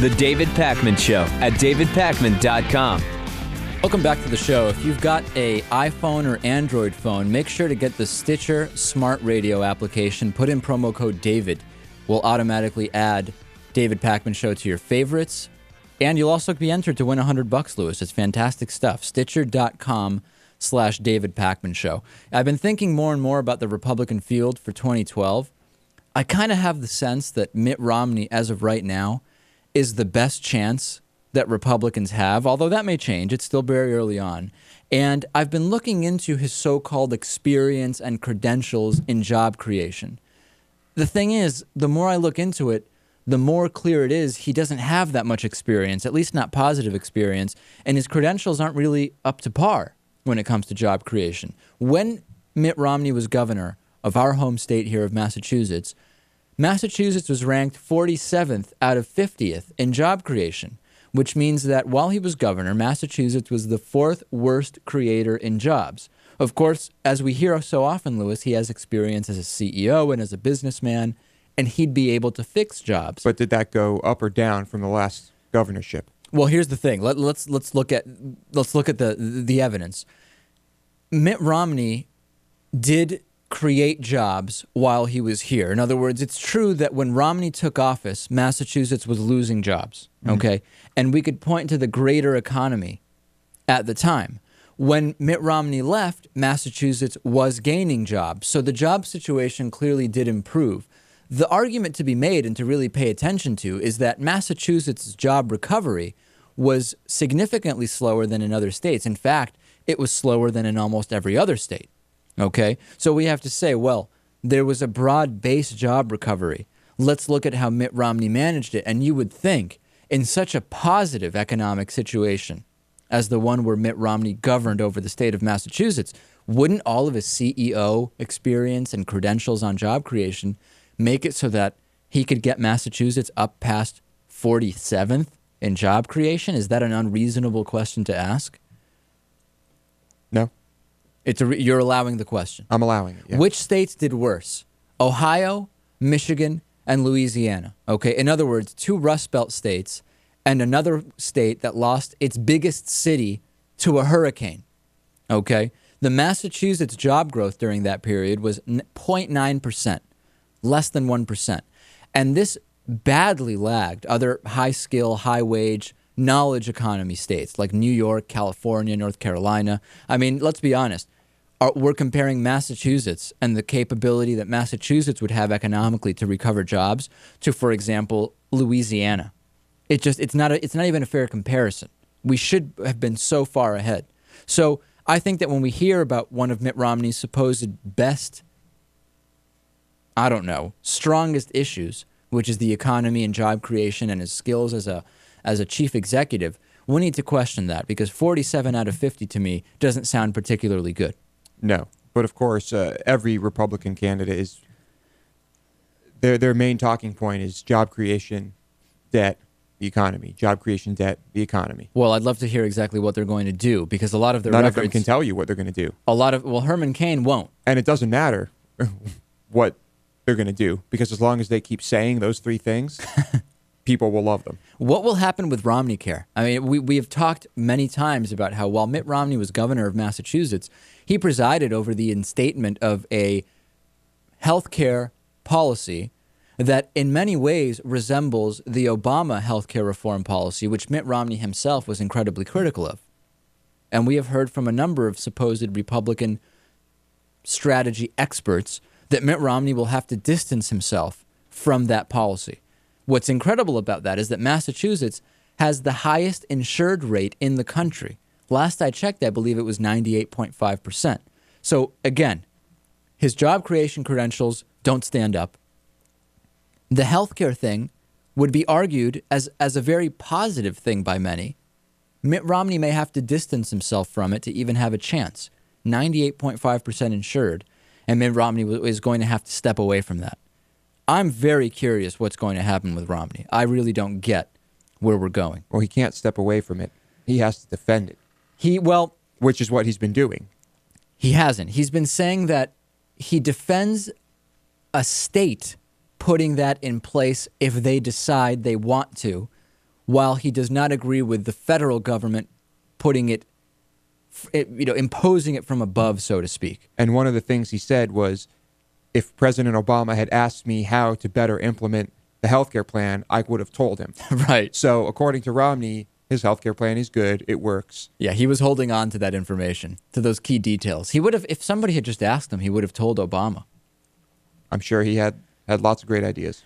The David Pakman Show at davidpakman.com. Welcome back to the show. If you've got a iPhone or Android phone, make sure to get the Stitcher Smart Radio application. Put in promo code DAVID. We'll automatically add David Pakman Show to your favorites. And you'll also be entered to win $100, Lewis. It's fantastic stuff. Stitcher.com/David Pakman Show. I've been thinking more and more about the Republican field for 2012. I kind of have the sense that Mitt Romney, as of right now, is the best chance that Republicans have, although that may change. It's still very early on. And I've been looking into his so-called experience and credentials in job creation. The thing is, the more I look into it, the more clear it is he doesn't have that much experience, at least not positive experience, and his credentials aren't really up to par when it comes to job creation. When Mitt Romney was governor of our home state here of Massachusetts, Massachusetts was ranked 47th out of 50th in job creation, which means that while he was governor, Massachusetts was the fourth worst creator in jobs. Of course, as we hear so often, Lewis, he has experience as a CEO and as a businessman, and he'd be able to fix jobs. But did that go up or down from the last governorship? Well, here's the thing. Let's look at the evidence. Mitt Romney did create jobs while he was here. In other words, it's true that when Romney took office, Massachusetts was losing jobs, okay? And we could point to the greater economy at the time. When Mitt Romney left, Massachusetts was gaining jobs. So the job situation clearly did improve. The argument to be made and to really pay attention to is that Massachusetts' job recovery was significantly slower than in other states. In fact, it was slower than in almost every other state. Okay, so we have to say, well, there was a broad-based job recovery. Let's look at how Mitt Romney managed it. And you would think, in such a positive economic situation as the one where Mitt Romney governed over the state of Massachusetts, wouldn't all of his CEO experience and credentials on job creation make it so that he could get Massachusetts up past 47th in job creation? Is that an unreasonable question to ask? No. You're allowing the question. I'm allowing it, yeah. Which states did worse? Ohio, Michigan, and Louisiana. Okay, in other words, two Rust Belt states and another state that lost its biggest city to a hurricane. Okay, the Massachusetts job growth during that period was 0.9%, less than 1%. And this badly lagged other high-skill, high-wage, knowledge economy states like New York, California, North Carolina. I mean, let's be honest. We're comparing Massachusetts and the capability that Massachusetts would have economically to recover jobs to, for example, Louisiana. It's not even a fair comparison. We should have been so far ahead. So I think that when we hear about one of Mitt Romney's supposed best, strongest issues, which is the economy and job creation and his skills as a chief executive, we need to question that, because 47 out of 50 to me doesn't sound particularly good. No. But of course, every Republican candidate is, their main talking point is job creation, debt, the economy. Job creation, debt, the economy. Well, I'd love to hear exactly what they're going to do, because a lot of their None records... of them can tell you what they're going to do. Herman Cain won't. And it doesn't matter what they're going to do, because as long as they keep saying those three things, people will love them. What will happen with Romneycare? I mean, we have talked many times about how while Mitt Romney was governor of Massachusetts, he presided over the instatement of a health care policy that in many ways resembles the Obama health care reform policy, which Mitt Romney himself was incredibly critical of. And we have heard from a number of supposed Republican strategy experts that Mitt Romney will have to distance himself from that policy. What's incredible about that is that Massachusetts has the highest insured rate in the country. Last I checked, I believe it was 98.5%. So again, his job creation credentials don't stand up. The healthcare thing would be argued as a very positive thing by many. Mitt Romney may have to distance himself from it to even have a chance. 98.5% insured, and Mitt Romney is going to have to step away from that. I'm very curious what's going to happen with Romney. I really don't get where we're going. Well, he can't step away from it. He has to defend it. Which is what he's been doing. He hasn't. He's been saying that he defends a state putting that in place if they decide they want to, while he does not agree with the federal government putting imposing it from above, so to speak. And one of the things he said was, if President Obama had asked me how to better implement the healthcare plan, I would have told him. Right. So according to Romney, his healthcare plan is good. It works. Yeah, he was holding on to that information, to those key details. He would have, if somebody had just asked him, he would have told Obama. I'm sure he had lots of great ideas.